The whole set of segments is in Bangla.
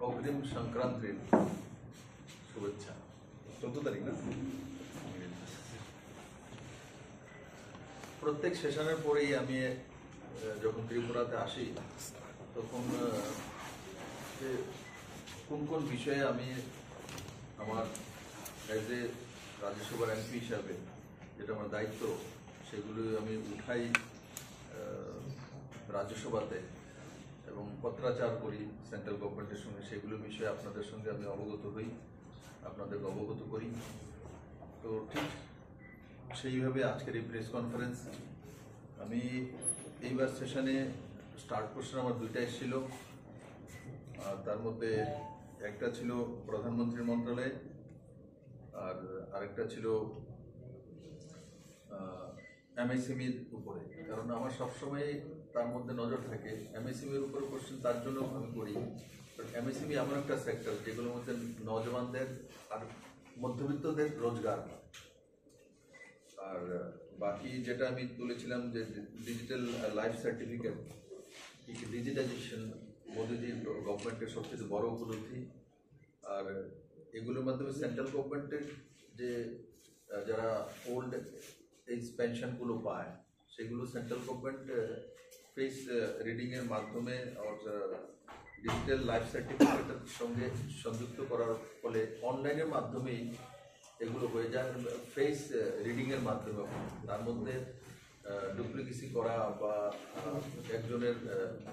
অগ্রিম সংক্রান্তির শুভেচ্ছা। 14 তারিখ না? প্রত্যেক সেশনের পরেই আমি যখন ত্রিপুরাতে আসি তখন কোন কোন বিষয়ে আমি আমার অ্যাজ এ রাজ্যসভার এমপি হিসাবে যেটা আমার দায়িত্ব সেগুলো আমি উঠাই রাজ্যসভাতে এবং পত্রাচার করি সেন্ট্রাল গভর্নমেন্টের সঙ্গে, সেগুলো বিষয়ে আপনাদের সঙ্গে আমি অবগত হই, আপনাদেরকে অবগত করি। তো ঠিক সেইভাবে আজকের এই প্রেস কনফারেন্স। আমি এইবার সেশনে স্টার্ট কোশ্চেন আমার দুইটা এসেছিল, আর তার মধ্যে একটা ছিল প্রধানমন্ত্রীর মন্ত্রণালয় আর আরেকটা ছিল এমএসএমইর উপরে। কারণ আমার সবসময় তার মধ্যে নজর থাকে এমএসএমইর উপরে কোশ্চেন, তার জন্য আমি করি। বাট এমএসএমই এমন একটা সেক্টর যেগুলোর মধ্যে নজওয়ানদের আর মধ্যবিত্তদের রোজগার। আর বাকি যেটা আমি তুলেছিলাম যে ডিজিটাল লাইফ সার্টিফিকেট, ডিজিটাইজেশন মোদিজির গভর্নমেন্টের সবচেয়ে বড় উপলব্ধি। আর এগুলোর মাধ্যমে সেন্ট্রাল গভর্নমেন্টের যে যারা ওল্ড এজ পেনশনগুলো পায় সেগুলো সেন্ট্রাল গভর্নমেন্ট ফেস রিডিংয়ের মাধ্যমে ডিজিটাল লাইফ সার্টিফিকেটের সঙ্গে সংযুক্ত করার ফলে অনলাইনের মাধ্যমেই এগুলো হয়ে যায়, ফেস রিডিংয়ের মাধ্যমে। তার মধ্যে ডুপ্লিকেসি করা বা একজনের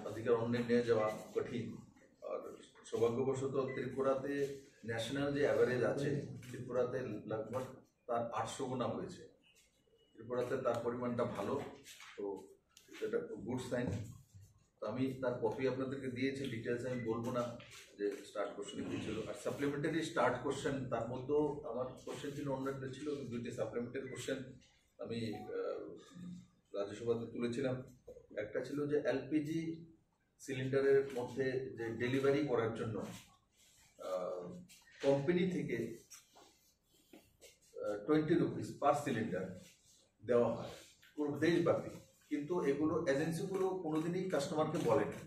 অধিকার অন্যের নিয়ে যাওয়া কঠিন। আর সৌভাগ্যবশত ত্রিপুরাতে ন্যাশনাল যে অ্যাভারেজ আছে, ত্রিপুরাতে লগভগ তার 800 গুণা হয়েছে। ত্রিপুরাতে তার পরিমাণটা ভালো, তো সেটা গুড সাইন। তো আমি তার কপি আপনাদেরকে দিয়েছি, ডিটেলস আমি বলবো না যে স্টার্ট কোশ্চেন কি ছিল। আর সাপ্লিমেন্টারি স্টার্ট কোশ্চেন তার মধ্যেও আমার কোশ্চেন ছিল অন্যদের ছিল, দুইটি সাপ্লিমেন্টারি কোশ্চেন আমি রাজ্যসভাতে তুলেছিলাম। একটা ছিল যে এলপিজি সিলিন্ডারের মধ্যে যে ডেলিভারি করার জন্য কোম্পানি থেকে 20 রুপিস পার সিলিন্ডার দেওয়া হয় পুরো দেশব্যাপী, কিন্তু এগুলো এজেন্সিগুলো কোনোদিনই কাস্টমারকে বলে না।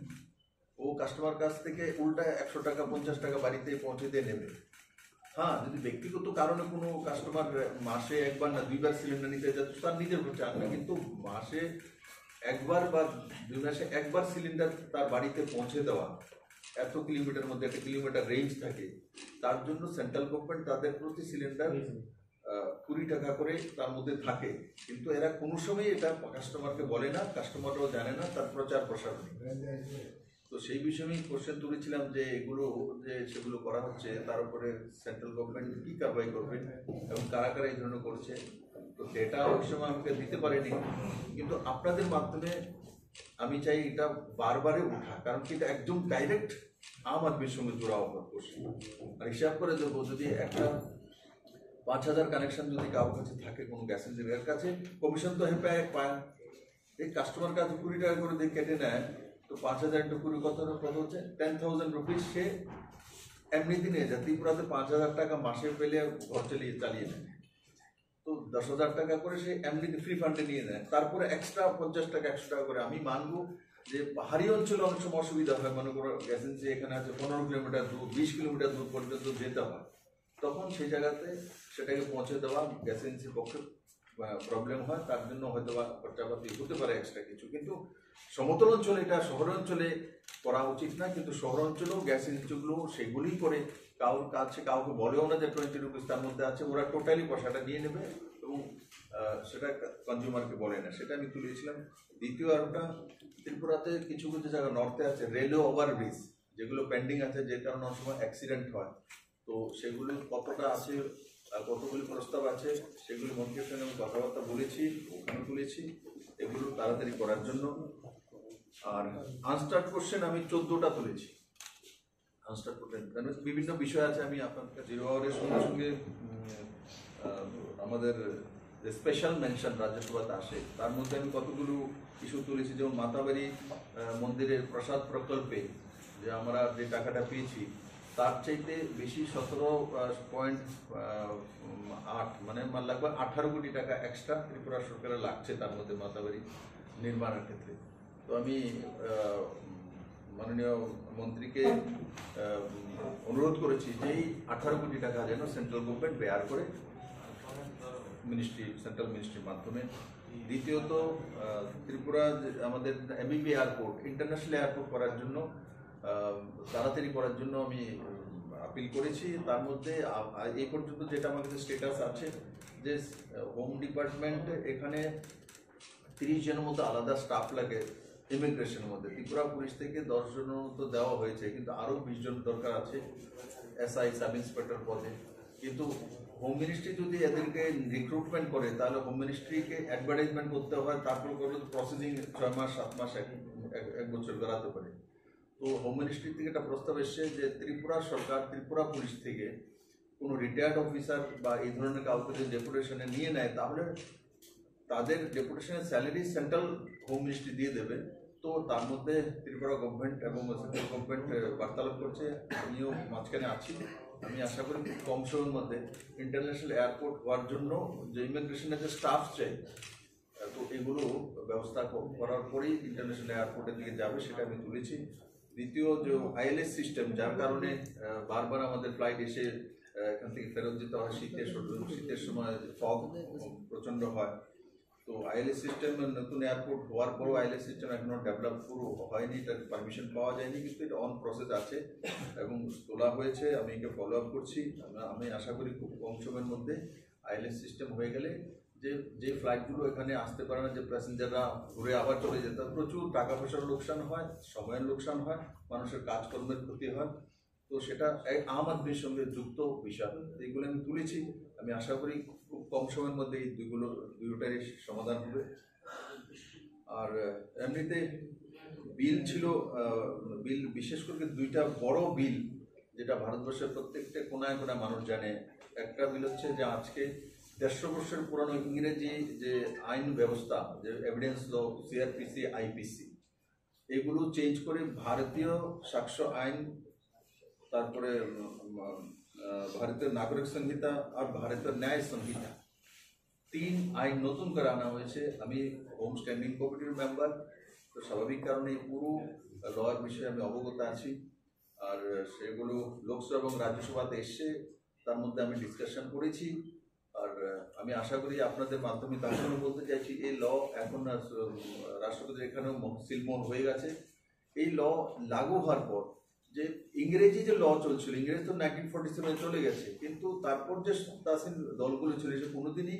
ও কাস্টমার কাছ থেকে উল্টা 100 টাকা 50 টাকা বাড়িতে পৌঁছে দিয়ে নেবে। হ্যাঁ, যদি ব্যক্তিগত কারণে কোনো কাস্টমার মাসে একবার না দুইবার সিলিন্ডার নিতে যাচ্ছে তার নিজের চান না, কিন্তু মাসে একবার বা 2 মাসে একবার সিলিন্ডার তার বাড়িতে পৌঁছে দেওয়া, এত কিলোমিটার মধ্যে একটা কিলোমিটার রেঞ্জ থাকে, তার জন্য সেন্ট্রাল গভর্নমেন্ট তাদের প্রতি সিলিন্ডার 20 টাকা করে তার মধ্যে থাকে। কিন্তু এরা কোনো সময় এটা কাস্টমারকে বলে না, কাস্টমাররাও জানে না, তার প্রচার প্রসার নেই। তো সেই বিষয়ে আমি কোশ্চেন তুলেছিলাম যে এগুলো যে সেগুলো করা হচ্ছে তার উপরে সেন্ট্রাল গভর্নমেন্ট কি কারবাই করবে এবং কারা কারা এই ধরনের করছে। তো ডেটা ওই সময় আমাকে দিতে পারেনি, কিন্তু আপনাদের মাধ্যমে আমি চাই এটা বারবারে উঠা, কারণ কি এটা একদম ডাইরেক্ট আম আদমির সঙ্গে জোড়া অপরাধ করছে। আর হিসাব করে দেবো, যদি একটা 5000 কানেকশন যদি কারোর কাছে থাকে কোনো গ্যাস এজেন্সির কাছে, কমিশন তো হেঁপে পায়। এই কাস্টমার কাছে 20 টাকা করে দিয়ে কেটে নেয়, তো 5000 into 20 কত হচ্ছে 10,000 রুপিস সে এমনিতে নিয়ে যায়। ত্রিপুরাতে 5000 টাকা মাসে পেলে ঘর চালিয়ে নেয়, তো 10,000 টাকা করে সে এমনিতে ফ্রি ফান্ডে নিয়ে নেয়, তারপরে এক্সট্রা 50 টাকা 100 টাকা করে। আমি মানবো যে পাহাড়ি অঞ্চলে অনেক সময় অসুবিধা হয়, মনে করো গ্যাস এজেন্সি এখানে আছে 15 কিলোমিটার দূর, 20 কিলোমিটার দূর পর্যন্ত যেতে হয়, তখন সেই জায়গাতে সেটাকে পৌঁছে দেওয়া গ্যাস এজেন্সির পক্ষে প্রবলেম হয়, তার জন্য হয়তো বা খরচাপাতি হতে পারে এক্সট্রা কিছু। কিন্তু সমতল অঞ্চলে এটা শহর অঞ্চলে করা উচিত না, কিন্তু শহর অঞ্চলেও গ্যাস এজেন্সিগুলো সেগুলোই করে। কারোর কাছে কাউকে বলেও না যে 20 রুপিস তার মধ্যে আছে, ওরা টোটালি পয়সাটা নিয়ে নেবে এবং সেটা কনজিউমারকে বলে না। সেটা আমি তুলেছিলাম। দ্বিতীয় আরোটা, ত্রিপুরাতে কিছু কিছু জায়গা নর্থে আছে রেলওয়ে ওভারব্রিজ যেগুলো পেন্ডিং আছে, যে কারণে অনেক সময় অ্যাক্সিডেন্ট হয়। তো সেগুলো কতটা আছে আর কতগুলি প্রস্তাব আছে সেগুলি মন্ত্রীর সঙ্গে আমি কথাবার্তা বলেছি, ওখানে তুলেছি এগুলো তাড়াতাড়ি করার জন্য। আর আনস্টার্ট কোশ্চেন আমি 14টা তুলেছি। আনস্টার্ট কোশ্চেন কারণ বিভিন্ন বিষয় আছে, আমি আপনার 0 আওয়ারের সঙ্গে সঙ্গে আমাদের যে স্পেশাল মেনশন রাজ্যসভাতে আসে তার মধ্যে আমি কতগুলো ইস্যু তুলেছি। যেমন মাতাবাড়ি মন্দিরের প্রসাদ প্রকল্পে যে আমরা যে টাকাটা পেয়েছি তার চাইতে বেশি 17.8 মানে লাগবে 18 কোটি টাকা এক্সট্রা ত্রিপুরা সরকারের লাগছে তার মধ্যে মাতাবাড়ি নির্মাণের ক্ষেত্রে। তো আমি মাননীয় মন্ত্রীকে অনুরোধ করেছি যে এই 18 কোটি টাকা যেন সেন্ট্রাল গভর্নমেন্ট বেয়ার করে সেন্ট্রাল মিনিস্ট্রির মাধ্যমে। দ্বিতীয়ত ত্রিপুরা আমাদের এমবিবি এয়ারপোর্ট ইন্টারন্যাশনাল এয়ারপোর্ট করার জন্য তাড়াতাড়ি করার জন্য আমি আপিল করেছি। তার মধ্যে এই পর্যন্ত যেটা আমার কাছে স্টেটাস আছে যে হোম ডিপার্টমেন্ট এখানে 30 জনের মতো আলাদা স্টাফ লাগে ইমিগ্রেশনের মধ্যে। ত্রিপুরা পুলিশ থেকে 10 জনের মতো দেওয়া হয়েছে, কিন্তু আরও 20 জন দরকার আছে এসআই সাব ইন্সপেক্টর পদে। কিন্তু হোম মিনিস্ট্রি যদি এদেরকে রিক্রুটমেন্ট করে তাহলে হোম মিনিস্ট্রিকে অ্যাডভার্টাইজমেন্ট করতে হয়, তারপর করলে প্রসেসিং 6 মাস 7 মাস 1 বছর গড়াতে পারে। তো হোম মিনিস্ট্রি থেকে একটা প্রস্তাব এসছে যে ত্রিপুরা সরকার ত্রিপুরা পুলিশ থেকে কোনো রিটায়ার্ড অফিসার বা এই ধরনের কাউকে যদি ডেপুটেশনে নিয়ে নেয় তাহলে তাদের ডেপুটেশনের স্যালারি সেন্ট্রাল হোম মিনিস্ট্রি দিয়ে দেবে। তো তার মধ্যে ত্রিপুরা গভর্নমেন্ট এবং সেন্ট্রাল গভর্নমেন্ট বার্তালাপ করছে, আমিও মাঝখানে আছি। আমি আশা করি খুব কম সময়ের মধ্যে ইন্টারন্যাশনাল এয়ারপোর্ট হওয়ার জন্য যে ইমিগ্রেশনের যে স্টাফ চাই, তো এগুলো ব্যবস্থা করার পরেই ইন্টারন্যাশনাল এয়ারপোর্টের দিকে যাবে, সেটা আমি তুলেছি। দ্বিতীয় যে আইএলএস সিস্টেম, যার কারণে বারবার আমাদের ফ্লাইট এসে এখান থেকে ফেরত যেতে হয় শীতের সময় ফগ প্রচণ্ড হয়। তো আইএলএস সিস্টেম নতুন এয়ারপোর্ট হওয়ার পরও আইএলএস সিস্টেম এখনো ডেভেলপ পুরো হয়নি, তার পারমিশন পাওয়া যায়নি, কিন্তু এটা অন প্রসেস আছে এবং তোলা হয়েছে। আমি একে ফলো আপ করছি। আমি আশা করি খুব কম সময়ের মধ্যে আইএলএস সিস্টেম হয়ে গেলে যে ফ্লাইটগুলো এখানে আসতে পারে না, যে প্যাসেঞ্জাররা ঘুরে আবার চলে যেতে হয়, প্রচুর টাকা পয়সার লোকসান হয়, সময়ের লোকসান হয়, মানুষের কাজকর্মের ক্ষতি হয়। তো সেটা আম আদমির সঙ্গে যুক্ত বিষয়, এইগুলো আমি তুলেছি। আমি আশা করি খুব কম সময়ের মধ্যে এই দুটোটারই সমাধান হবে। আর এমনিতে বিল ছিল, বিল বিশেষ করে 2টা বড় বিল যেটা ভারতবর্ষের প্রত্যেকটা কোনায় কোনায় মানুষ জানে। একটা বিল হচ্ছে যে আজকে 150 বছরের পুরানো ইংরেজি যে আইন ব্যবস্থা, যে এভিডেন্স ল, সিআরপিসি, আইপিসি, এগুলো চেঞ্জ করে ভারতীয় সাক্ষ্য আইন, তারপরে ভারতীয় নাগরিক সংহিতা আর ভারতীয় ন্যায় সংহিতা, 3 আইন নতুন করে আনা হয়েছে। আমি হোম স্ট্যান্ডিং কমিটির মেম্বার, তো স্বাভাবিক কারণে পুরো লয়ের বিষয়ে আমি অবগত আছি। আর সেগুলো লোকসভা এবং রাজ্যসভাতে এসে তার মধ্যে আমি ডিসকাশন করেছি। আর আমি আশা করি আপনাদের মাধ্যমে তার জন্য বলতে চাইছি, এই ল এখন রাষ্ট্রপতির এখানেও সিলমোহর হয়ে গেছে। এই ল লাগু হওয়ার পর যে ইংরেজি যে ল চলছিল, ইংরেজ তো 1947 চলে গেছে, কিন্তু তারপর যে সত্তাসীন দলগুলো ছিল সে কোনোদিনই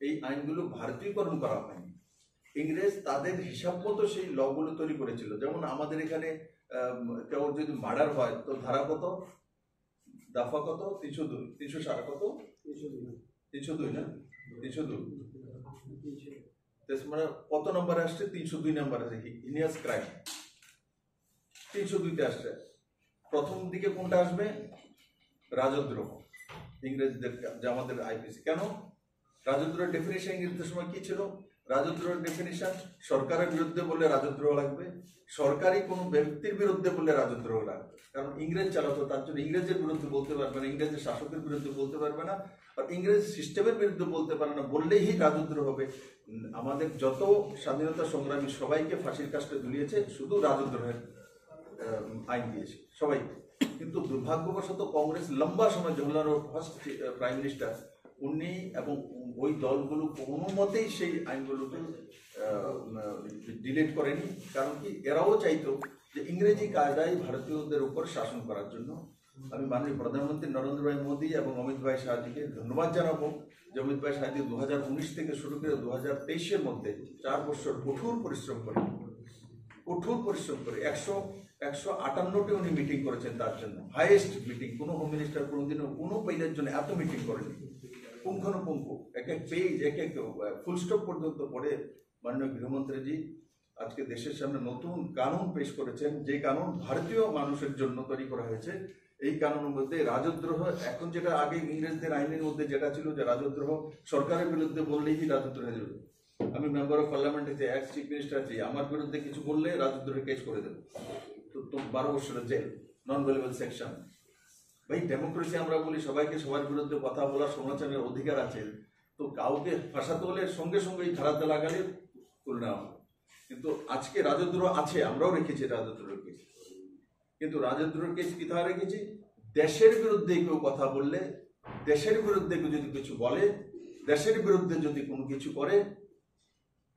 এই আইনগুলো ভারতীয়করণ করা হয়নি। ইংরেজ তাদের হিসাব মতো সেই লগুলো তৈরি করেছিল। যেমন আমাদের এখানে কেউ যদি মার্ডার হয় তো ধারা কত, দফা কত, 302, 307 কত, 302 না, 302 মানে কত নম্বরে আসছে? 302 নম্বর আছে, হিনিয়াস ক্রাইম 302তে আসছে। প্রথম দিকে কোনটা আসবে? রাজদ্রোহ, ইংরেজদের, যে আমাদের আইপিসি। কেন? রাজদ্রোহের ডেফিনিশন ইংরেজদের সময় কি ছিল? রাজদ্রোহের ডেফিনিশন সরকারের বিরুদ্ধে বললে রাজদ্রোহ লাগবে, সরকারি কোনো ব্যক্তির বিরুদ্ধে বললে রাজদ্রোহ লাগবে। কারণ ইংরেজ চালাতো, তার জন্য ইংরেজের বিরুদ্ধে বলতে পারবে না, ইংরেজের শাসকের বিরুদ্ধে বলতে পারবে না, আর ইংরেজ সিস্টেমের বিরুদ্ধে বলতে পারে না, বললেই রাজদ্রোহ হবে। আমাদের যত স্বাধীনতা সংগ্রামী সবাইকে ফাঁসির কাস্টে ঝুলিয়েছে, শুধু রাজদ্রোহের আইন দিয়েছে সবাইকে। কিন্তু দুর্ভাগ্যবশত কংগ্রেস লম্বা সময়, Jawaharlal Nehru first prime minister, উনি এবং ওই দলগুলো কোনো মতেই সেই আইনগুলোকে ডিলিট করেনি। কারণ কি, এরাও চাইতো যে ইংরেজি কায়দায় ভারতীয়দের উপর শাসন করার জন্য। আমি মাননীয় প্রধানমন্ত্রী নরেন্দ্র ভাই মোদী এবং অমিত ভাই শাহজিকে ধন্যবাদ জানাবো যে অমিত ভাই শাহজি 2019 থেকে শুরু করে 2023-এর মধ্যে 4 বছর কঠোর পরিশ্রম করে 158টি উনি মিটিং করেছেন তার জন্য, হাইয়েস্ট মিটিং। কোনো হোম মিনিস্টার কোনোদিনও কোনো পেজের জন্য এত মিটিং করেনি। পুঙ্খানুপুঙ্খ এক এক পেজ, এক এক ফুল স্টপ পর্যন্ত পড়ে মাননীয় গৃহমন্ত্রীজি আজকে দেশের সামনে নতুন কানুন পেশ করেছেন, যে কানুন ভারতীয় মানুষের জন্য তৈরি করা হয়েছে। এই কানুনের মধ্যে রাজদ্রোহ, এখন যেটা আগে ইংরেজদের আইনের মধ্যে যেটা ছিল যে রাজদ্রোহ সরকারের বিরুদ্ধে বললেই রাজদ্রোহ হয়ে যাবে। আমি মেম্বার অফ পার্লামেন্ট আছি, এক্স চিফ মিনিস্টার আছি, আমার বিরুদ্ধে কিছু বললে রাজদ্রোহের কেস করে দেবে, তো 12 বছরের জেল, নন ভ্যালুয়েবল সেকশন। ভাই, ডেমোক্রেসি আমরা বলি, সবাইকে সবার বিরুদ্ধে কথা বলার সমালোচনার অধিকার আছে, তো কাউকে ফাঁসাতে হলে সঙ্গে সঙ্গে এই ধারাতে লাগালে তুলে নেওয়া হবে। কিন্তু আজকে রাজদ্রোহ আছে, আমরাও রেখেছি রাজদ্রোহ কেস, কিন্তু রাজেন্দ্রের কেস কোথায় রেখেছি? দেশের বিরুদ্ধে কেউ কথা বললে, দেশের বিরুদ্ধে কেউ যদি কিছু বলে, দেশের বিরুদ্ধে যদি কোনো কিছু করে,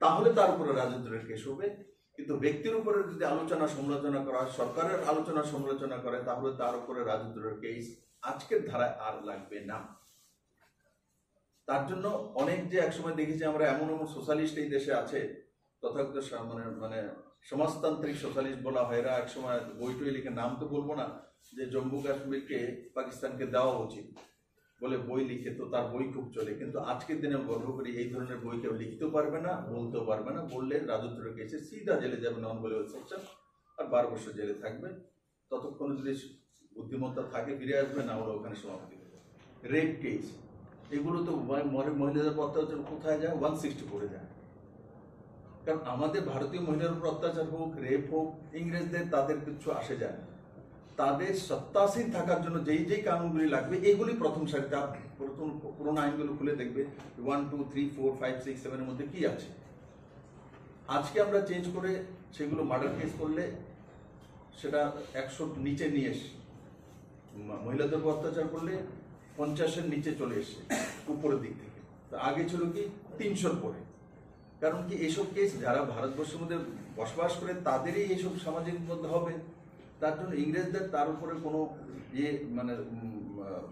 তাহলে তার উপরে রাজেন্দ্রের কেস হবে। কিন্তু ব্যক্তির উপরে যদি আলোচনা সমালোচনা করা, সরকারের আলোচনা সমালোচনা করে, তাহলে তার উপরে রাজেন্দ্রের কেস আজকের ধারায় আর লাগবে না। তার জন্য অনেক যে একসময় দেখেছি আমরা, এমন এমন সোশ্যালিস্ট এই দেশে আছে, তথাকথিত মানে সমাজতান্ত্রিক সোশ্যালিস্ট বলা হয়, এরা একসময় বইটই লিখে, নাম তো বলবো না, যে জম্মু কাশ্মীরকে পাকিস্তানকে দেওয়া উচিত বলে বই লিখে, তো তার বই খুব চলে। কিন্তু আজকের দিনে গর্ব করি এই ধরনের বই কেউ লিখতেও পারবে না, বলতেও পারবে না। বললে রাজেন্দ্রের কেসে সিধা জেলে যাবে, নন বলেবল সেকশন, আর 12 বছর জেলে থাকবে। ততক্ষণ যদি বুদ্ধিমত্তা থাকে ফিরে আসবে, না ওরা ওখানে সমাপ্তি হবে। রেপ কেস, এগুলো তো মহিলাদের উপর অত্যাচার কোথায় যায়? 160 পড়ে যায়। কারণ আমাদের ভারতীয় মহিলার উপর অত্যাচার হোক, রেপ হোক, ইংরেজদের তাদের কিছু আসে যায় না। তাদের সত্তাসীন থাকার জন্য যেই যেই কানুনগুলি লাগবে, এইগুলি প্রথম সারিতে। প্রথম পুরোনো আইনগুলো খুলে দেখবে 1, 2, 3, 4, 5, 6, 7 এর মধ্যে কি আছে। আজকে আমরা চেঞ্জ করে সেগুলো মার্ডার কেস করলে সেটা 100 নিচে নিয়ে এসে, মহিলাদের উপর অত্যাচার করলে 50-এর নিচে চলে এসে উপরের দিক থেকে। আগে ছিল কি 300-র পরে। কারণ কি এইসব কেস যারা ভারতবর্ষের মধ্যে বসবাস করে তাদেরই এইসব সামাজিক মধ্যে হবে। তার জন্য ইংরেজদের তার উপরে কোনো মানে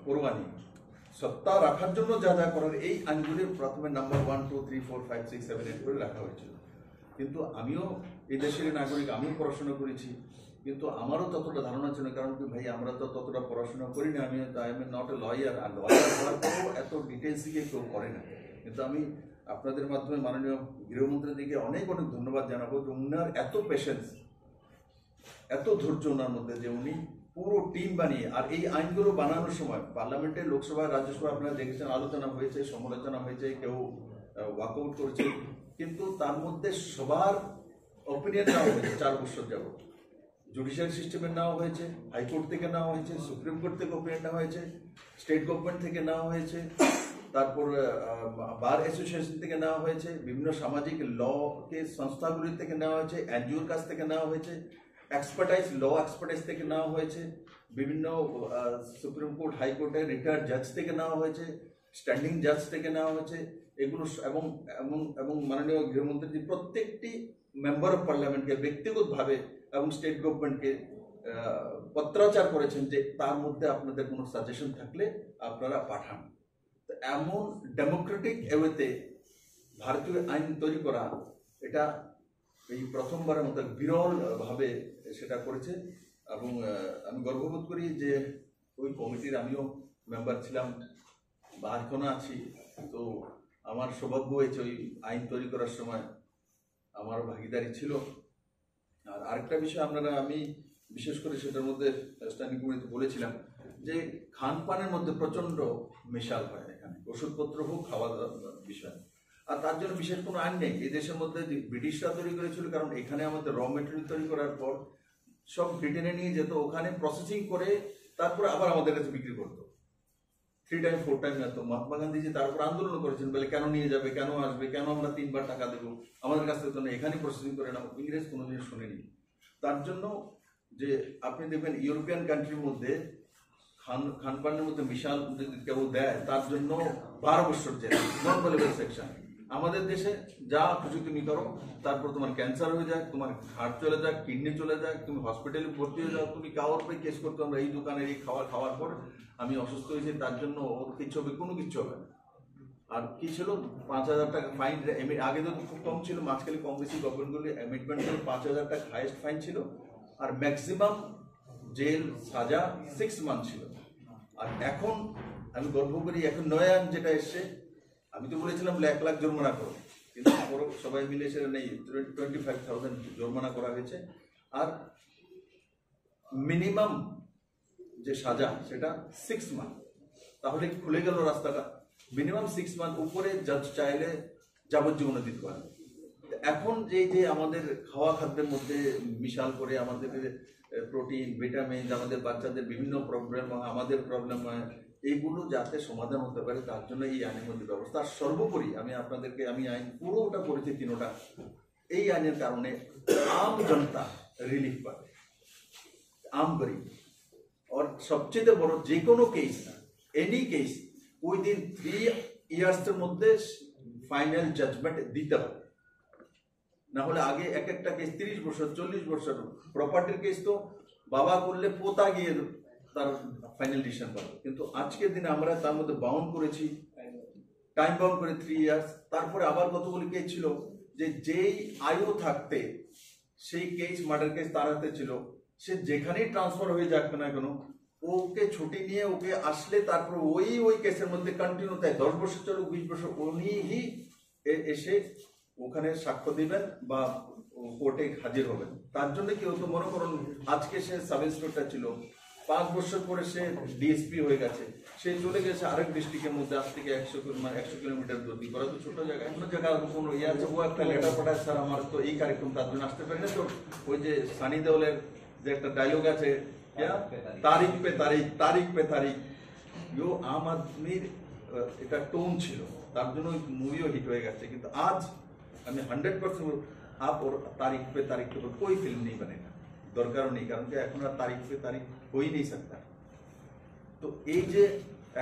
পরোয়া নেই। সত্তা রাখার জন্য যা যা করার এই আইনগুলির প্রথমে নাম্বার 1, 2, 3, 4, 5, 6, 7, 8 করে রাখা হয়েছিল। কিন্তু আমিও এই দেশের নাগরিক, আমিও পড়াশোনা করেছি, কিন্তু আমারও ততটা ধারণা ছিল। কারণ কি ভাই, আমরা তো ততটা পড়াশোনা করি না। আমি নট এ লয়ার, আর লয়ার হওয়ার পরেও এত ডিটেলস দিয়ে কেউ করে না। কিন্তু আমি আপনাদের মাধ্যমে মাননীয় গৃহমন্ত্রীর দিকে অনেক অনেক ধন্যবাদ জানাবো যে উনার এত পেশেন্স, এত ধৈর্য ওনার মধ্যে, যে উনি পুরো টিম বানিয়ে, আর এই আইনগুলো বানানোর সময় পার্লামেন্টে, লোকসভায়, রাজ্যসভায় আপনারা দেখেছেন আলোচনা হয়েছে, সমালোচনা হয়েছে, কেউ ওয়াকআউট করেছে, কিন্তু তার মধ্যে সবার অপিনিয়ন নেওয়া হয়েছে। 4 বছর যাবত জুডিশিয়াল সিস্টেমে নেওয়া হয়েছে, হাইকোর্ট থেকে নেওয়া হয়েছে, সুপ্রিম কোর্ট থেকে অপিনিয়ন নেওয়া হয়েছে, স্টেট গভর্নমেন্ট থেকে নেওয়া হয়েছে, তারপর বার অ্যাসোসিয়েশন থেকে নেওয়া হয়েছে, বিভিন্ন সামাজিক কে সংস্থাগুলির থেকে নেওয়া হয়েছে, এনজিওর কাছ থেকে নেওয়া হয়েছে, এক্সপার্টাইজ এক্সপার্টাইজ থেকে নেওয়া হয়েছে, বিভিন্ন সুপ্রিম কোর্ট, হাইকোর্টের রিটায়ার্ড জাজ থেকে নেওয়া হয়েছে, স্ট্যান্ডিং জাজ থেকে নেওয়া হয়েছে। এগুলো এবং এবং এবং মাননীয় গৃহমন্ত্রী প্রত্যেকটি মেম্বার অফ পার্লামেন্টকে ব্যক্তিগতভাবে এবং স্টেট গভর্নমেন্টকে পত্রাচার করেছেন যে তার মধ্যে আপনাদের কোনো সাজেশন থাকলে আপনারা পাঠান। এমন ডেমোক্রেটিক ওয়েতে ভারতীয় আইন তৈরি করা, এটা এই প্রথমবারের মতো বিরল ভাবে সেটা করেছে। এবং আমি গর্ববোধ করি যে ওই কমিটির আমিও মেম্বার ছিলাম বা এখনো আছি। তো আমার সৌভাগ্য হয়েছে ওই আইন তৈরি করার সময় আমার ভাগিদারি ছিল। আর আরেকটা বিষয় আমি বিশেষ করে সেটার মধ্যে স্ট্যান্ডিং কমিটিতে বলেছিলাম যে খানপানের মধ্যে প্রচন্ড মেশাল হয় এখানে, ওষুধপত্র হোক, খাওয়া দাওয়ার বিষয়। আর তার জন্য বিশেষ কোনো আইন নেই। এই দেশের মধ্যে ব্রিটিশরা তৈরি করেছিল, কারণ এখানে আমাদের র মেটেরিয়াল তৈরি করার পর সব ব্রিটেনে নিয়ে যেত, ওখানে প্রসেসিং করে তারপরে আবার আমাদের কাছে বিক্রি করতো। 3 টাইম 4 টাইম এত। মহাত্মা গান্ধীজি তারপর আন্দোলন করেছেন, বলে কেন নিয়ে যাবে, কেন আসবে, কেন আমরা 3 বার টাকা দেবো আমাদের কাছ থেকে, তো এখানে প্রসেসিং করে না। ইংরেজ কোনোদিন শুনেনি। তার জন্য যে আপনি দেখবেন ইউরোপিয়ান কান্ট্রির মধ্যে খানপানের মধ্যে বিশাল যদি কেউ দেয়, তার জন্য 12 বছর জেল, নন ভেলেবল সেকশন। আমাদের দেশে যা কিছু তুমি করো, তারপর তোমার ক্যান্সার হয়ে যায়, তোমার হার্ট চলে যায়, কিডনি চলে যায়, তুমি হসপিটালে ভর্তি হয়ে যাও, তুমি কারোর পরে কেস করতে, আমরা এই দোকানের এই খাওয়ার পর আমি অসুস্থ হয়েছি, তার জন্য ওর কিছু হবে, কোনো কিছু হবে না। আর কি ছিল, 5,000 টাকা ফাইন। আগে তো খুব কম ছিল, মাঝখানে কম বেশি গভর্নমেন্টগুলি অ্যামেন্ডমেন্ট ছিল, 5,000 টাকা হাইয়েস্ট ফাইন ছিল, আর ম্যাক্সিমাম জেল সাজা 6 মান্থ ছিল। আর এখন আমি গর্ব করি, এখন নয়া আইন যেটা এসছে, আমি তো বলেছিলাম 1 লাখ জরিমানা করো, কিন্তু সবাই মিলে সেটা নেই, 25,000 জরিমানা করা হয়েছে। আর মিনিমাম যে সাজা সেটা 6 মান্থ। তাহলে খুলে গেল রাস্তাটা। মিনিমাম 6 মান্থ, উপরে জাজ চাইলে যাবজ্জীবনে দিতে পারে। এখন যে আমাদের খাওয়া খাদ্যের মধ্যে মিশাল করে আমাদের প্রোটিন, ভিটামিন, আমাদের বাচ্চাদের বিভিন্ন প্রবলেম হয়, আমাদের প্রবলেম হয়, এইগুলো যাতে সমাধান হতে পারে তার জন্য এই আইনের মধ্যে ব্যবস্থা। আর সর্বোপরি আমি আইন পুরোটা পড়েছি, 3টা। এই আইনের কারণে আম জনতা রিলিফ পাবে। आम गरीब और सबचेয়ে বড় যে কোনো কেস এনি কেস উইদিন 3 ইয়ার্সের মধ্যে ফাইনাল জাজমেন্ট দিতে হবে, না হলে আগে এক একটা কেস 30 বছর 40 বছর। প্রপার্টির কেস তো বাবা করলে পোতা গিয়ে তার ফাইনাল ডিসিশন পাবে, কিন্তু আজকের দিনে আমরা তার মধ্যে বাউন্ড করেছি, টাইম বাউন্ড করে 3 ইয়ার্স। তারপরে আবার কতগুলি কেস ছিল যে যেই আয়ু থাকতে সেই কেস মার্ডার কেস তার হাতে ছিল, সে যেখানেই ট্রান্সফার হয়ে যাক না কেন ওকে ছুটি নিয়ে ওকে আসলে তারপর ওই কেসের মধ্যে কন্টিনিউ তাই 10 বছর চলুক 20 বছর উনিই এসে ওখানে সাক্ষ্য দিবেন বা কোর্টে হাজির হবেন। তার জন্য কি হতো, মনে করুন আজকে সে সাব ইন্সপেক্টর ছিল, 5 বছর পরে সে ডিএসপি হয়ে গেছে, সে চলে গেছে আরেক ডিস্ট্রিক্টের মধ্যে, আজ থেকে 100 কিলোমিটার দূর। করা তো ছোট জায়গা, এমন জায়গা কোনো ইয়ে আছে, ও একটা লেটার পাঠায়, স্যার আমার তো এই কার্যক্রম তার জন্য আসতে পারি না। তো ওই যে সানি দেওলের যে একটা ডায়লগ আছে, তারিখ পে তারিখ, তারিখ পে তারিখ, ইও আম আদমির এটা টোন ছিল, তার জন্য মুভিও হিট হয়ে গেছে। কিন্তু आज हमें 100% आप और तारीख पे तारीख के ऊपर कोई फिल्म नहीं बनेगा, दरकारों नहीं, कारण এখন আর তারিখ পে তারিখ হই नहीं सकता। তো এই যে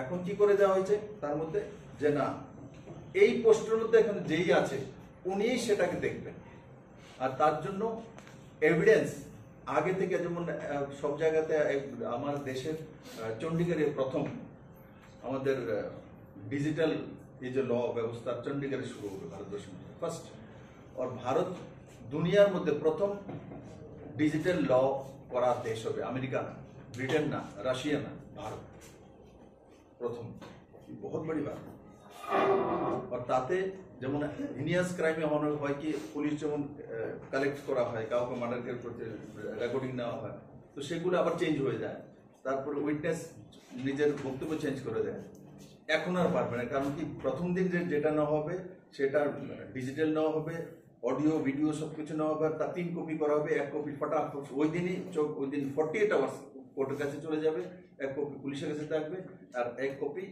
এখন কি করে দেওয়া হয়েছে তার মধ্যে যে না এই পোস্টের মধ্যে এখন যেই আছে উনিই সেটাকে দেখবেন, আর তার জন্য এভিডেন্স আগে থেকে, যেমন সব জায়গাতে আমার দেশের চণ্ডীগড়ে প্রথম আমাদের ডিজিটাল এই যে ল ব্যবস্থা চণ্ডীগড়ে শুরু হলো ভারতবর্ষের মধ্যে ফার্স্ট, আর ভারত দুনিয়ার মধ্যে প্রথম ডিজিটাল ল করা দেশ হবে। আমেরিকা না, ব্রিটেন না, রাশিয়া না, ভারত প্রথম, বহুত বড় বাত। আর তাতে যেমন হিনিয়াস ক্রাইমে হয় কি পুলিশ যেমন কালেক্ট করা হয়, কাউকে মার্ডারের প্রতি রেকর্ডিং নেওয়া হয়, তো সেগুলো আবার চেঞ্জ হয়ে যায়, তারপরে উইটনেস নিজের বক্তব্য চেঞ্জ করে দেয়। এখন আর পারবে না, কারণ কি প্রথম দিন যেটা নেওয়া হবে সেটা ডিজিটাল নেওয়া হবে, অডিও ভিডিও সবকিছু নেওয়া হবে, তার 3 কপি করা হবে, 1 কপি ফটাফট ওই দিন 48 আওয়ার্স কোর্টের কাছে চলে যাবে, 1 কপি পুলিশের কাছে থাকবে, আর 1 কপি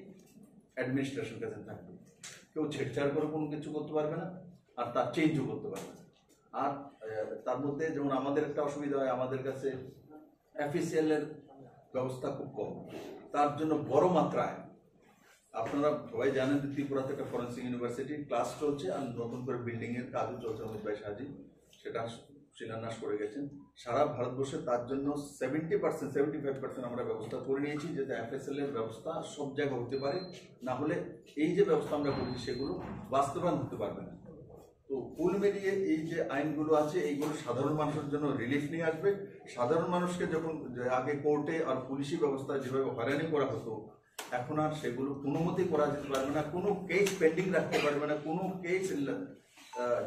অ্যাডমিনিস্ট্রেশন কাছে থাকবে। কেউ ছেড়ছাড় করে কোনো কিছু করতে পারবে না, আর তার চেঞ্জও করতে পারবে না। আর তার মধ্যে যেমন আমাদের একটা অসুবিধা হয়, আমাদের কাছে অফিসিয়াল এর ব্যবস্থা খুব কম, তার জন্য বড় মাত্রায় আপনারা সবাই জানেন যে ত্রিপুরাতে একটা ফরেন্সিক ইউনিভার্সিটি ক্লাস চলছে, আর নতুন করে বিল্ডিং এর কাজও চলছে, অমিত ভাই সাজি সেটা শিলান্যাস করে গেছেন। সারা ভারতবর্ষে তার জন্য 70% 75% আমরা ব্যবস্থা করে নিয়েছি, যাতে এফএসএল এর ব্যবস্থা সব জায়গায় হতে পারে, না হলে এই যে ব্যবস্থা আমরা করেছি সেগুলো বাস্তবায়ন হতে পারবে না। তো কুল মিলিয়ে এই যে আইনগুলো আছে এইগুলো সাধারণ মানুষের জন্য রিলিফ নিয়ে আসবে। সাধারণ মানুষকে যখন আগে কোর্টে আর পুলিশি ব্যবস্থা যেভাবে হয়রানি করা হতো, এখন আর সেগুলো কোনো মতেই করা যেতে পারবে না, কোনো কেস পেন্ডিং রাখতে পারবে না, কোনো কেস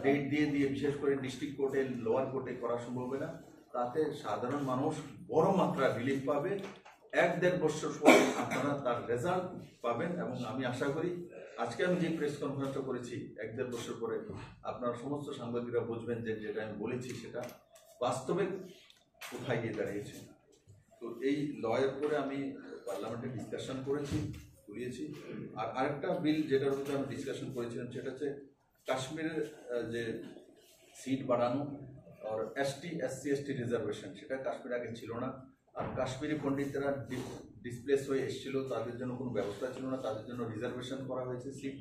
ডেট দিয়ে বিশেষ করে ডিস্ট্রিক্ট কোর্টে লোয়ার কোর্টে করা সম্ভব হবে না। তাতে সাধারণ মানুষ বড় মাত্রায় রিলিফ পাবে, 1-1.5 বছর পরে আপনারা তার রেজাল্ট পাবেন। এবং আমি আশা করি আজকে আমি যে প্রেস কনফারেন্সটা করেছি 1-1.5 বছর পরে আপনারা সমস্ত সাংবাদিকরা বুঝবেন যে যেটা আমি বলেছি সেটা বাস্তবে কোথায় গিয়ে দাঁড়িয়েছে। তো এই লয়ের উপরে আমি পার্লামেন্টে ডিসকাশন করেছি, আর আরেকটা বিল যেটার উপরে আমি ডিসকাশন করেছিলাম সেটা হচ্ছে কাশ্মীরের যে সিট বাড়ানো আর এসটি এসসি এসটি রিজার্ভেশন, সেটা কাশ্মীর আগে ছিল না। আর কাশ্মীরি পণ্ডিতরা ডিসপ্লেস হয়ে এসেছিল, তাদের জন্য কোনো ব্যবস্থা ছিল না, তাদের জন্য রিজার্ভেশন করা হয়েছে সিট,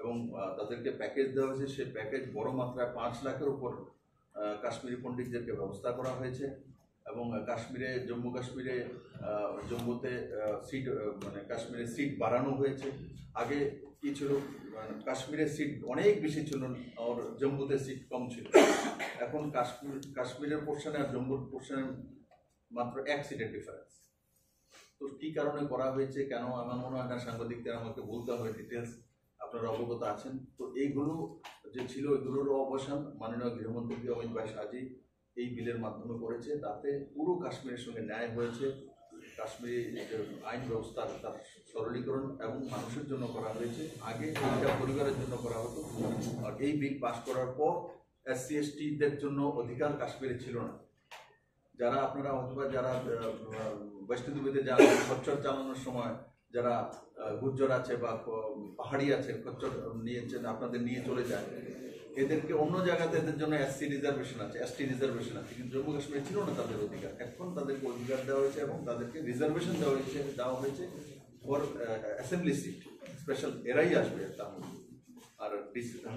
এবং তাদেরকে প্যাকেজ দেওয়া হয়েছে। সেই প্যাকেজ বড় মাত্রায় 5 লাখের উপর কাশ্মীরি পণ্ডিতদেরকে ব্যবস্থা করা হয়েছে। এবং কাশ্মীরে জম্মুতে সিট মানে কাশ্মীরে সিট বাড়ানো হয়েছে। আগে কি ছিল, কাশ্মীরের সিট অনেক বেশি ছিল আর জম্মুতে সিট কম ছিল। এখন কাশ্মীরের পোর্শনে আর জম্মুর পোর্শনে মাত্র 1 সিটের ডিফারেন্স। তো কি কারণে করা হয়েছে, কেন, আমার মনে হয় না সাংবাদিকদের আমাকে বলতে হবে, ডিটেলস আপনারা অবগত আছেন। তো এইগুলো যে ছিল এগুলোরও অবসান মাননীয় গৃহমন্ত্রী অমিত ভাই সাজি এই বিলের মাধ্যমে করেছে। তাতে পুরো কাশ্মীরের সঙ্গে ন্যায় হয়েছে। কাশ্মীরি আইন ব্যবস্থার তার সরলীকরণ এবং মানুষের জন্য করা হয়েছে। আগে এইটা পরিবারের জন্য করা হতো, আর এই বিল পাস করার পর এসসি এসটিদের জন্য অধিকার কাশ্মীরে ছিল না। যারা আপনারা অথবা যারা বৈষ্ণদেবীতে যারা খচ্চর চালানোর সময় যারা গুজ্জর আছে বা পাহাড়ি আছে, খচ্চর নিয়েছেন আপনাদের নিয়ে চলে যায়, এদেরকে অন্য জায়গাতে এদের জন্য এসসি রিজার্ভেশন আছে, এসটি রিজার্ভেশন আছে, কিন্তু জম্মু কাশ্মীরে ছিল না তাদের অধিকার। এখন তাদেরকে অধিকার দেওয়া হয়েছে এবং তাদেরকে রিজার্ভেশন দেওয়া হয়েছে ফর অ্যাসেম্বলি সিট, স্পেশাল এরাই আসবে তার মধ্যে। আর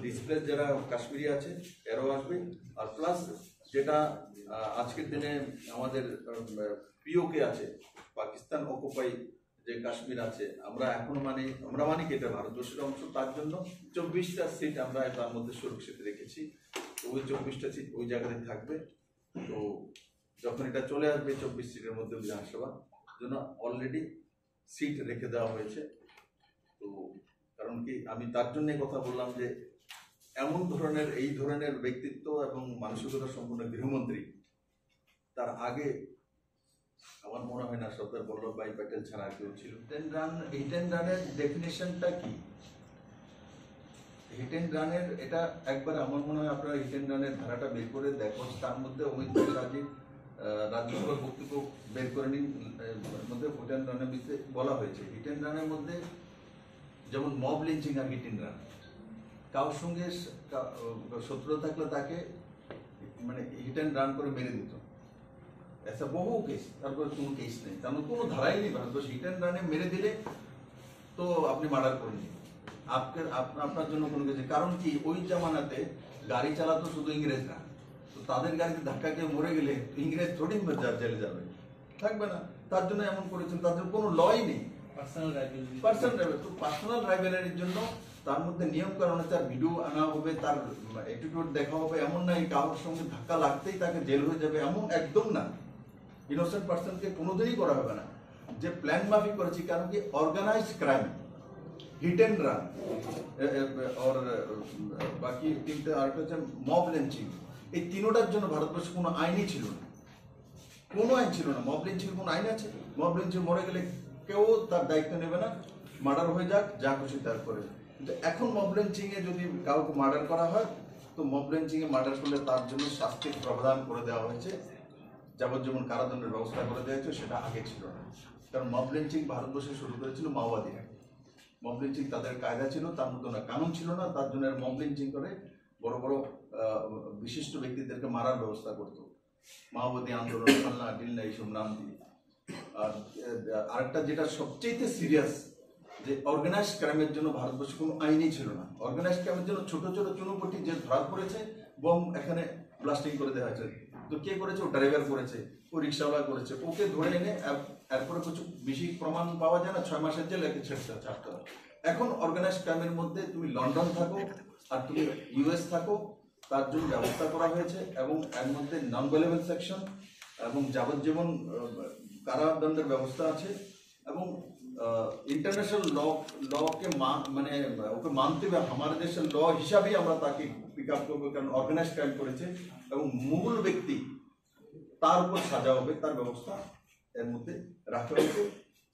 ডিসপ্লেস যারা কাশ্মীরি আছে এরাও আসবে। আর প্লাস যেটা আজকের দিনে আমাদের পিওকে আছে, পাকিস্তান অকুপাই যে কাশ্মীর আছে, আমরা মানি কি এটা ভারতবর্ষের অংশ, তার জন্য 24টা সিট আমরা তার মধ্যে সুরক্ষিত রেখেছি। তো ওই 24টা সিট ওই জায়গাতে থাকবে। তো যখন এটা চলে আসবে 24 সিটের মধ্যে বিধানসভার জন্য অলরেডি সিট রেখে দেওয়া হয়েছে। তো কারণ কি আমি তার জন্য কথা বললাম যে এই ধরনের ব্যক্তিত্ব এবং মানসিকতা সম্পন্ন গৃহমন্ত্রী তার আগে আমার মনে হয় না সর্দার বল্লভভাই প্যাটেল ছাড়া কেউ ছিল। হিট অ্যান্ড রানের ডেফিনেশনটা কি? হিট অ্যান্ড রানের এটা একবার আমার মনে হয় আপনারা হিট অ্যান্ড রানের ধারাটা বের করে দেখো, তার মধ্যে অমিত শাহজি রাজ্যসভার বক্তব্য বের করে নিন, মধ্যে হিট অ্যান্ড রানের বিষয়ে বলা হয়েছে। হিট অ্যান্ড রানের মধ্যে যেমন মব লিঞ্চিং আর হিট অ্যান্ড রান, কারোর সঙ্গে শত্রুতা থাকলে তাকে মানে হিট অ্যান্ড রান করে মেরে দিত, ऐसा বহু কেস। তারপরে কোনো কেস নেই, তেমন কোনো ধারাই নেই ভারতবর্ষ। হিট অ্যান্ড রানে মেরে দিলে তো আপনি মার্ডার করে নিন, আপনার জন্য কোনো কিছু। কারণ কি ওই জামানাতে গাড়ি চালাতো শুধু ইংরেজরা, তো তাদের গাড়িতে ধাক্কা খেয়ে মরে গেলে ইংরেজ থোড়ি জেলে যাবে, থাকবে না। তার জন্য এমন করেছেন, তাদের কোনো লই নেই, পার্সোনাল রাইভেলারির জন্য তার মধ্যে নিয়ম কারণ তার ভিডিও আনা হবে, তার অ্যাটিটিউড দেখা হবে। এমন নাই কারোর সঙ্গে ধাক্কা লাগতেই তাকে জেল হয়ে যাবে, এমন একদম না। ইনোসেন্ট পার্সনকে কোনোদিনই করা হবে না, যে প্ল্যান মাফিক করেছি। কারণ কি organised crime, hit and run আর বাকি তিনটে, আরেকটা হচ্ছে মব লিঞ্চিং, এই তিনোটার জন্য ভারতবর্ষে কোনো আইনই ছিল না, কোনো আইন ছিল না। মব লিঞ্চিং কোনো আইন আছে? মব লিঞ্চিং মরে গেলে কেউ তার দায়িত্ব নেবে না, মার্ডার হয়ে যাক, যা খুশি তার করে। কিন্তু এখন মব লিঞ্চিং এ যদি কাউকে মার্ডার করা হয়, তো মব লিঞ্চিং এ মার্ডার করলে তার জন্য শাস্তির প্রাবধান করে দেওয়া হয়েছে, যাবজ্জীবন কারাদণ্ডের ব্যবস্থা করে দেওয়া হয়েছে। সেটা আগে ছিল না, কারণ মব লিঞ্চিং ভারতবর্ষে শুরু করেছিল মাওবাদীরা। মব লিঞ্চিং তাদের কায়দা ছিল, তার মধ্যে না কানুন ছিল না, তার জন্য মব লিঞ্চিং করে বড় বড় বিশিষ্ট ব্যক্তিদেরকে মারার ব্যবস্থা করতো, মাওবাদী আন্দোলন, ফাল্লা ডিল্লা এইসব নাম দিয়ে। আর আরেকটা যেটা সবচেয়ে সিরিয়াস, যে অর্গানাইজ ক্রাইমের জন্য ভারতবর্ষে কোনো আইনই ছিল না। অর্গানাইজ ক্রাইমের জন্য ছোট ছোট চুনোপটি যে ধরা পড়েছে, বোম এখানে ব্লাস্টিং করে দেওয়া হয়েছে। তো কে করেছে? ও ড্রাইভার করেছে, ও রিক্সাওয়ালা করেছে। ওকে ধরে এনে এরপরে কিছু বেশি প্রমাণ পাওয়া যায় না, 6 মাসের জেল একে ছাড়তে হয়। এখন অর্গানাইজ ক্রাইমের মধ্যে তুমি লন্ডন থাকো আর তুমি ইউএস থাকো, তার জন্য ব্যবস্থা করা হয়েছে। এবং এর মধ্যে নন ভেলেবল সেকশন এবং যাবজ্জীবন কারাদণ্ডের ব্যবস্থা আছে। এবং ইন্টারন্যাশনাল লকে মানে ওকে মানতে হবে, আমাদের দেশের ল হিসাবেই আমরা তাকে পিক আপ করবো, কারণ অর্গানাইজ ক্রাইম করেছে। এবং মূল ব্যক্তি তার উপর সাজা হবে, তার ব্যবস্থা এর মধ্যে রাখা হয়েছে।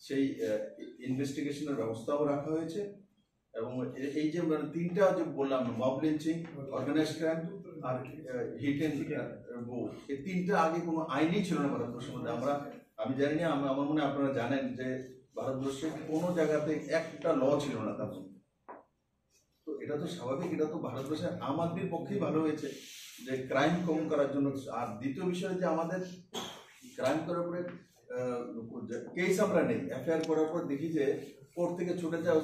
সেই ইনভেস্টিগেশনের ব্যবস্থাও রাখা হয়েছে। এবং এই যে তিনটা যে বললাম, মব লিঞ্চিং, অর্গানাইজ ক্রাইম আর হিট অ্যান্ড এই তিনটা আগে কোনো আইনই ছিল না ভারতবর্ষের মধ্যে। আমি জানি না, আমার মনে হয় আপনারা জানেন যে ভারতবর্ষে কোনো জায়গাতে একটা ল ছিল না তার মধ্যে। তো এটা তো স্বাভাবিক, এটা তো ভারতবর্ষের আম আদমির পক্ষেই ভালো হয়েছে যে ক্রাইম কম করার জন্য। আর দ্বিতীয় বিষয় যে আমাদের ক্রাইম করার পরে কেস আমরা নেই, এফআইআর করার পর দেখি যে কোর্ট থেকে ছুটে যায়,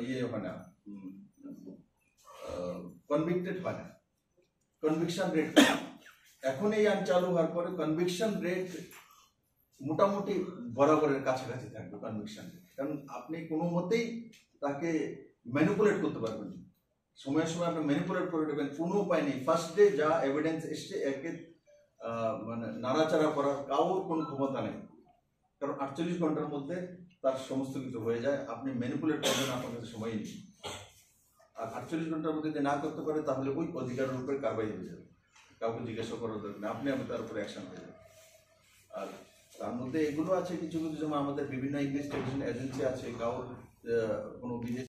ইয়ে হয় না, কনভিক্টেড হয় না, কনভিকশন রেট। এখন এই আইন চালু হওয়ার পরে কনভিকশন রেট মোটামুটি বরাবরের কাছাকাছি থাকবে কনভিকশন রেট। কারণ আপনি কোনো মতেই তাকে ম্যানিপুলেট করতে পারবেন না, সময়ের সময় আপনি ম্যানিপুলেট করে দেবেন, কোনো উপায় নেই। ফার্স্ট ডে যা এভিডেন্স এসছে একে মানে নাড়াচাড়া করার কারোর কোনো ক্ষমতা নেই, কারণ 48 ঘন্টার মধ্যে তার সমস্ত কিছু হয়ে যায়। আপনি ম্যানিপুলেট করবেন, আপনার কাছে সময় নেই। আর 48 ঘন্টার মধ্যে যদি না করতে পারে, তাহলে ওই অধিকারের উপরে কারবাই হয়ে যাবে, কাউকে জিজ্ঞাসা করার দরকার নেই, আপনি তার উপরে অ্যাকশন হয়ে যাবে। আর তার মধ্যে এগুলো আছে কিছু কিছু, যেমন আমাদের বিভিন্ন ইনভেস্টিগেশন এজেন্সি আছে, কারোর কোনো বিদেশ